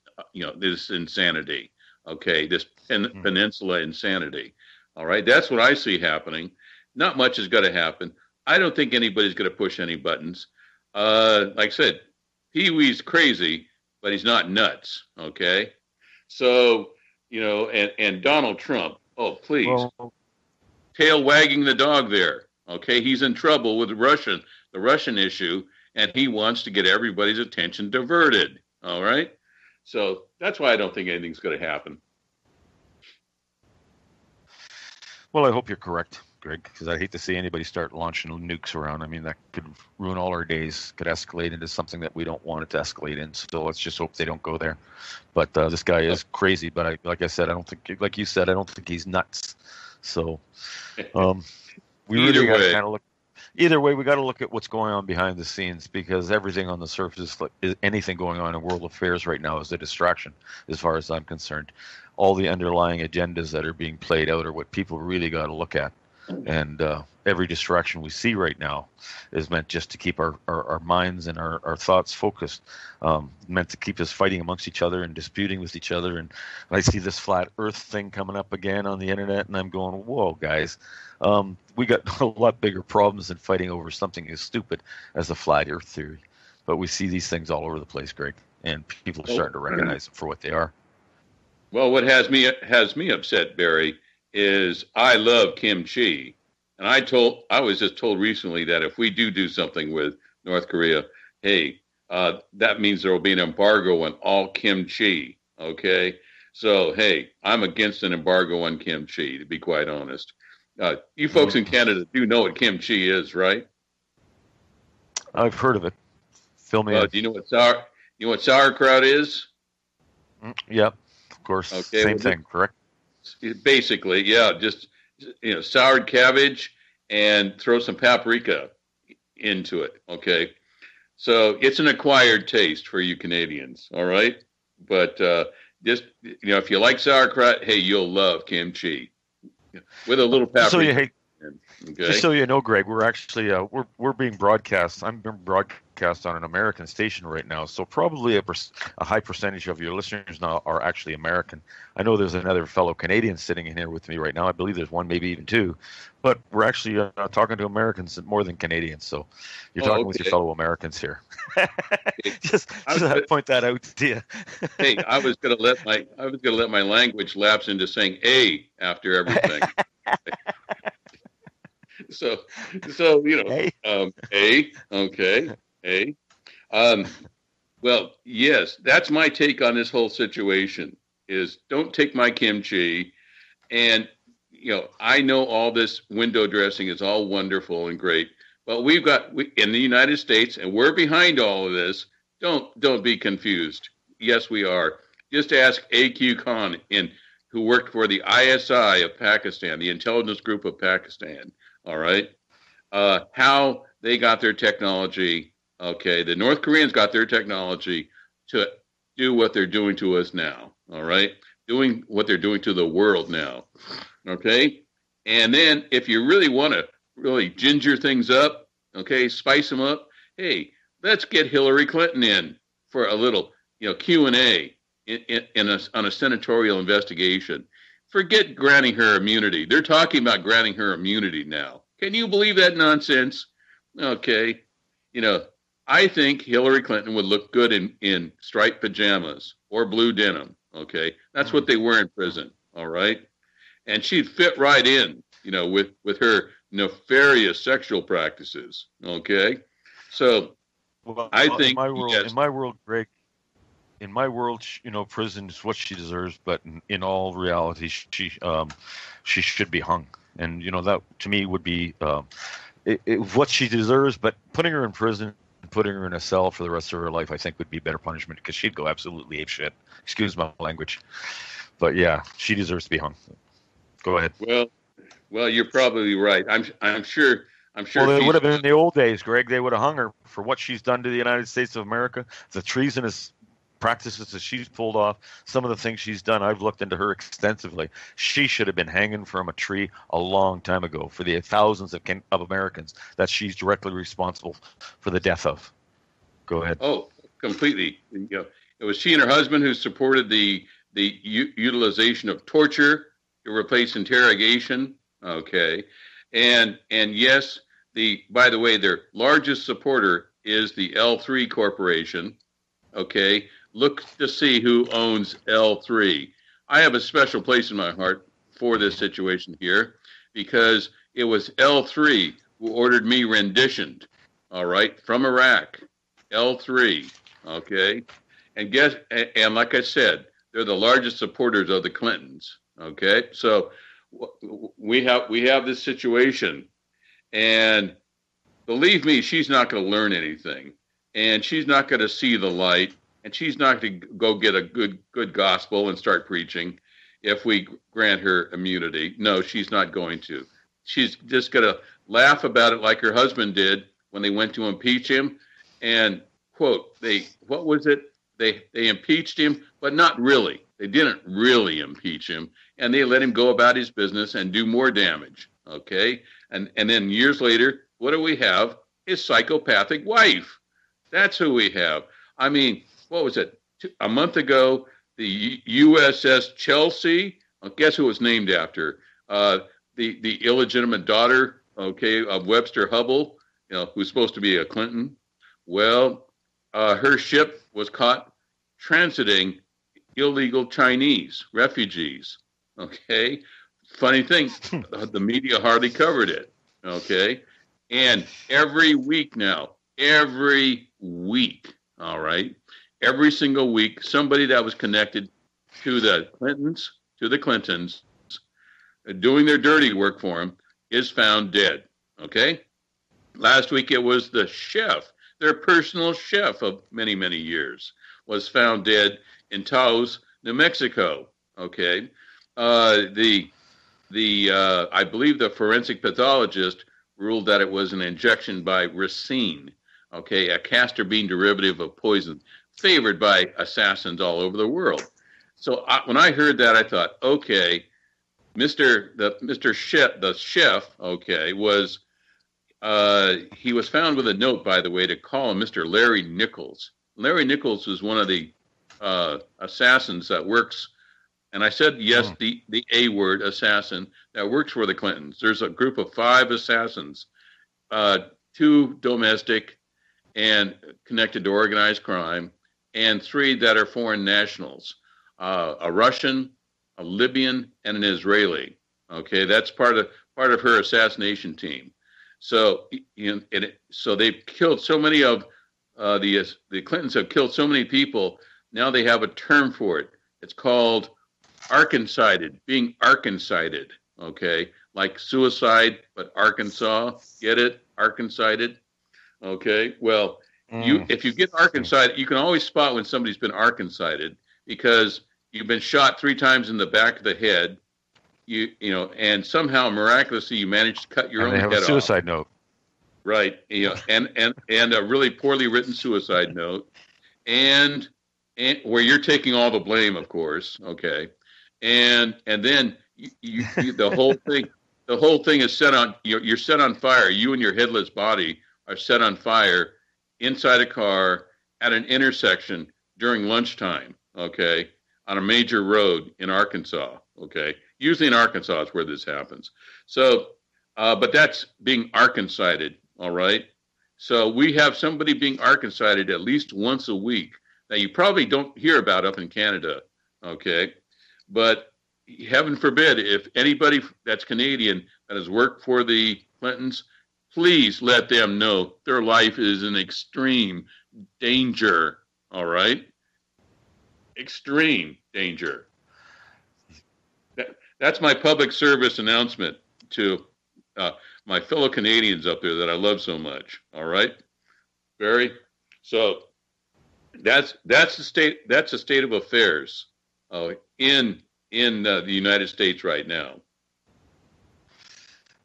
this insanity. Okay. This peninsula insanity. All right. That's what I see happening. Not much is going to happen. I don't think anybody's going to push any buttons. Like I said, Pee Wee's crazy, but he's not nuts. Okay. So, and Donald Trump, oh, please, tail wagging the dog there. Okay. He's in trouble with the Russian issue, and he wants to get everybody's attention diverted. All right. So that's why I don't think anything's going to happen. Well, I hope you're correct, Greg, because I hate to see anybody start launching nukes around. I mean, that could ruin all our days, could escalate into something that we don't want it to escalate in. So let's just hope they don't go there. But this guy is crazy. But like I said, I don't think, like you said, I don't think he's nuts. So we really got to kind of look. Either way, we got to look at what's going on behind the scenes, because everything on the surface, anything going on in world affairs right now, is a distraction, as far as I'm concerned. All the underlying agendas that are being played out are what people really got to look at. And every distraction we see right now is meant just to keep our minds and our thoughts focused, meant to keep us fighting amongst each other and disputing with each other. And I see this flat earth thing coming up again on the internet, and I'm going, whoa, guys. We got a lot bigger problems than fighting over something as stupid as a flat earth theory. But we see these things all over the place, Greg, and people are starting to recognize them for what they are. Well, what has me upset, Barry, is I love kimchi. And I was just told recently that if we do something with North Korea, hey, that means there will be an embargo on all kimchi. Okay. So, hey, I'm against an embargo on kimchi, to be quite honest. You folks in Canada do know what kimchi is, right? I've heard of it. Fill me in. Do you know what sauerkraut is? Yep, of course. Okay, same thing, correct? Basically, yeah, just soured cabbage and throw some paprika into it. Okay, so it's an acquired taste for you Canadians, all right? But just if you like sauerkraut, hey, you'll love kimchi. With a little paprika. Just so you know, Greg, we're actually we're being broadcast. I'm being broadcast on an American station right now, so probably a high percentage of your listeners now are actually American. I know there's another fellow Canadian sitting in here with me right now. I believe there's one, maybe even two, but we're actually talking to Americans more than Canadians. So you're talking with your fellow Americans here. just point that out to you. Hey, I was gonna let my language lapse into saying "a" after everything. So hey. A, okay, A. Well, yes, that's my take on this whole situation. Is don't take my kimchi, and I know all this window dressing is all wonderful and great, but we in the United States, and we're behind all of this. Don't be confused. Yes, we are. Just ask A.Q. Khan, who worked for the ISI of Pakistan, the intelligence group of Pakistan. All right, how they got their technology. Okay, the North Koreans got their technology to do what they're doing to us now. All right, doing what they're doing to the world now. Okay, and then if you really want to really ginger things up, okay, spice them up. Hey, let's get Hillary Clinton in for a little, Q&A on a senatorial investigation. Forget granting her immunity. They're talking about granting her immunity now. Can you believe that nonsense? Okay. I think Hillary Clinton would look good in striped pajamas or blue denim. Okay. That's what they wear in prison. All right. And she'd fit right in, with her nefarious sexual practices. Okay. So I think in my world, Greg, in my world, prison is what she deserves, but in all reality, she should be hung. And, that to me would be what she deserves, but putting her in prison and putting her in a cell for the rest of her life, I think would be better punishment, because she'd go absolutely apeshit. Excuse my language. But yeah, she deserves to be hung. Go ahead. Well, you're probably right. I'm sure. Well, it would have been in the old days, Greg. They would have hung her for what she's done to the United States of America, the treasonous practices that she's pulled off, some of the things she's done. I've looked into her extensively. She should have been hanging from a tree a long time ago for the thousands of Americans that she's directly responsible for the death of. Go ahead. Oh, completely. It was she and her husband who supported the utilization of torture to replace interrogation. Okay. And yes, by the way, their largest supporter is the L3 Corporation. Okay. Look to see who owns L3. I have a special place in my heart for this situation here, because it was L3 who ordered me renditioned, all right, from Iraq. L3, okay? And like I said, they're the largest supporters of the Clintons. Okay, so we have this situation, and believe me, she's not going to learn anything, and she's not going to see the light, and she's not going to go get a good gospel and start preaching if we grant her immunity. No, she's not going to. She's just going to laugh about it like her husband did when they went to impeach him, and quote, what was it? They impeached him, but not really. They didn't really impeach him, and they let him go about his business and do more damage. Okay, and then years later, what do we have? His psychopathic wife. That's who we have. I mean, what was it? A month ago, the USS Chelsea. Guess who it was named after? The illegitimate daughter, okay, of Webster Hubble, who's supposed to be a Clinton. Well, her ship was caught transiting illegal Chinese refugees. Okay, funny thing, the media hardly covered it. Okay, and every week now, all right, every single week, somebody that was connected to the Clintons, doing their dirty work for them, is found dead. Okay, last week it was the chef, their personal chef of many, many years, was found dead in Taos, New Mexico. Okay, I believe the forensic pathologist ruled that it was an injection by ricin, okay, a castor bean derivative of poison, favored by assassins all over the world. So when I heard that, I thought, okay, the chef, okay, he was found with a note, by the way, to call him Mr. Larry Nichols. Larry Nichols was one of the assassins that works, and I said yes, the A word, assassin, that works for the Clintons. There's a group of 5 assassins, 2 domestic and connected to organized crime, and 3 that are foreign nationals, a Russian, a Libyan, and an Israeli. Okay, that's part of her assassination team. So, so they've killed so many of the Clintons have killed so many people. Now they have a term for it. It's called Arkancided, being Arkancided. Okay, like suicide, but Arkansas. Get it? Arkancided. Okay. Well, if you get Arkancided, you can always spot when somebody's been Arkancided because you've been shot 3 times in the back of the head. And somehow miraculously you managed to cut your own head off. They have a suicide note. Right. And a really poorly written suicide note, and where you're taking all the blame, of course. Okay. And then you the whole thing is set on, you're set on fire. You and your headless body are set on fire inside a car at an intersection during lunchtime. Okay. On a major road in Arkansas. Okay. Usually in Arkansas is where this happens. So, but that's being Arkancided. All right. So we have somebody being Arkancided at least once a week that you probably don't hear about up in Canada. Okay. But heaven forbid, if anybody that's Canadian that has worked for the Clintons, please let them know their life is in extreme danger. All right. Extreme danger. That's my public service announcement to my fellow Canadians up there that I love so much. All right, Barry. So that's the state. That's the state of affairs in the United States right now.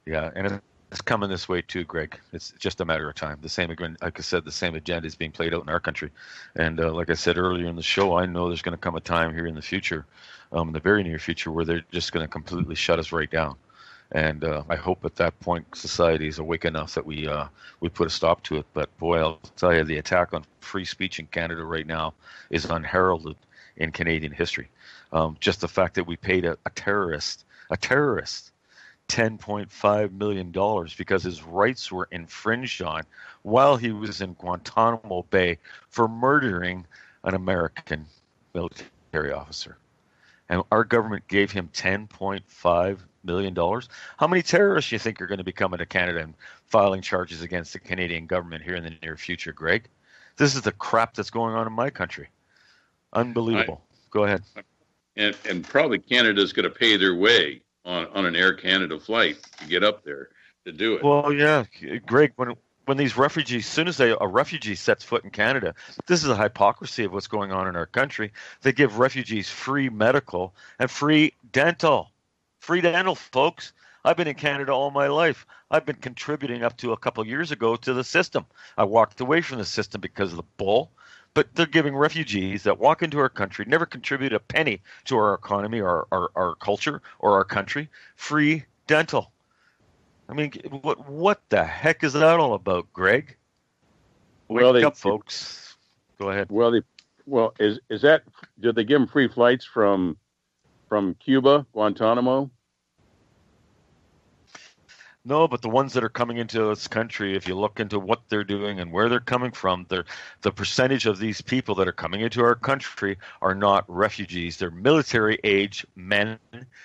Yeah, and it's coming this way too, Greg. It's just a matter of time. The same, like I said, the same agenda is being played out in our country. And like I said earlier in the show, I know there's going to come a time here in the future, in the very near future, where they're just going to completely shut us right down. And I hope at that point society is awake enough that we put a stop to it. But boy, I'll tell you, the attack on free speech in Canada right now is unheralded in Canadian history. Just the fact that we paid a terrorist $10.5 million because his rights were infringed on while he was in Guantanamo Bay for murdering an American military officer. And our government gave him $10.5 million. How many terrorists do you think are going to be coming to Canada and filing charges against the Canadian government here in the near future, Greg? This is the crap that's going on in my country. Unbelievable. Go ahead. And probably Canada's going to pay their way on an Air Canada flight to get up there to do it. Well, yeah, Greg, when these refugees, as soon as a refugee sets foot in Canada, this is a hypocrisy of what's going on in our country. They give refugees free medical and free dental. Free dental, folks. I've been in Canada all my life. I've been contributing up to a couple of years ago to the system. I walked away from the system because of the bull. But they're giving refugees that walk into our country, never contribute a penny to our economy or our culture or our country, free dental. I mean, what the heck is that all about, Greg? Wake up, folks. Go ahead. Is that, did they give them free flights from Cuba, Guantanamo? No, but the ones that are coming into this country, if you look into what they're doing and where they're coming from, the percentage of these people that are coming into our country are not refugees. They're military-age men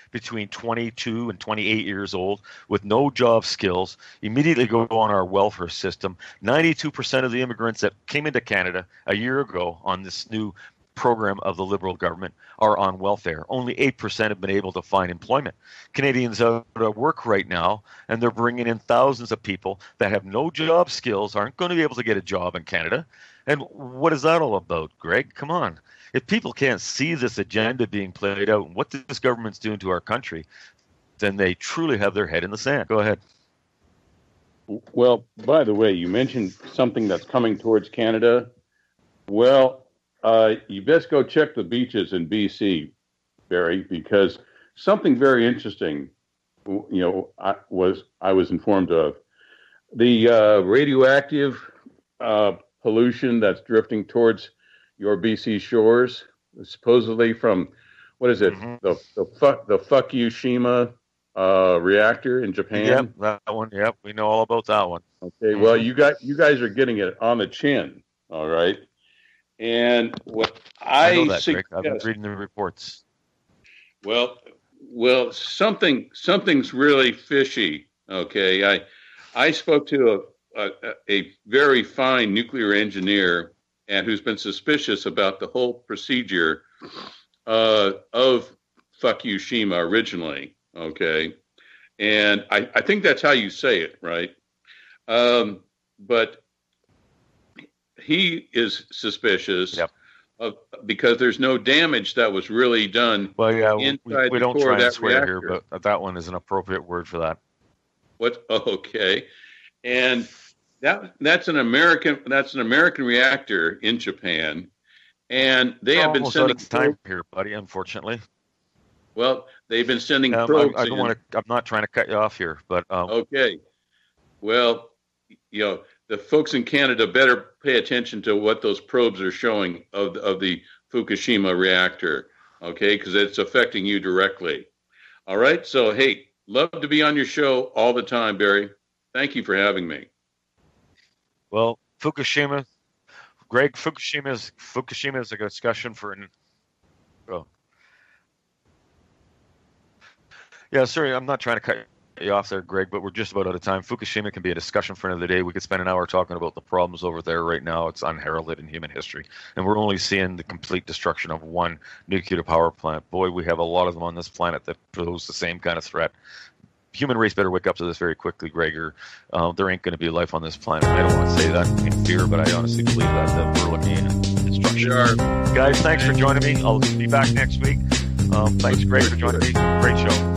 between 22 and 28 years old with no job skills, immediately go on our welfare system. 92% of the immigrants that came into Canada a year ago on this new program of the Liberal government are on welfare. Only 8% have been able to find employment. Canadians are at work right now, and they're bringing in thousands of people that have no job skills, aren't going to be able to get a job in Canada. And what is that all about, Greg? Come on. If people can't see this agenda being played out and what this government's doing to our country, then they truly have their head in the sand. Go ahead. Well, by the way, you mentioned something that's coming towards Canada. Well, you best go check the beaches in BC, Barry, because something very interesting, I was informed of. The radioactive pollution that's drifting towards your BC shores, supposedly from, what is it, the Fukushima reactor in Japan? Yep, that one. Yep, we know all about that one. Okay, well, you guys are getting it on the chin, all right? And what I know that, suggest, Greg. I've been reading the reports. Well, something's really fishy. Okay, I spoke to a very fine nuclear engineer and who's been suspicious about the whole procedure of Fukushima originally. Okay, and I think that's how you say it, right? But he is suspicious because there's no damage that was really done. Well, yeah, inside we don't the core try and of that swear reactor. here, but that one is an appropriate word for that. What? Okay, and that's an American reactor in Japan, and they have been sending time here, buddy. Unfortunately. Well, they've been sending probes. I don't want to. I'm not trying to cut you off here, but okay. Well, the folks in Canada better pay attention to what those probes are showing of the Fukushima reactor, okay? Because it's affecting you directly. All right. So, hey, love to be on your show all the time, Barry. Thank you for having me. Well, Fukushima, Greg, Fukushima is a discussion for an. Oh. Yeah, sorry, I'm not trying to cut you off there, Greg, but we're just about out of time. Fukushima can be a discussion for another day. We could spend an hour talking about the problems over there right now. It's unheralded in human history. And we're only seeing the complete destruction of one nuclear power plant. Boy, we have a lot of them on this planet that pose the same kind of threat. Human race better wake up to this very quickly, Greg, or there ain't going to be life on this planet. I don't want to say that in fear, but I honestly believe that we're looking at destruction. Sure. Guys, thanks for joining me. I'll be back next week. Thanks, Greg, for joining me. Great show.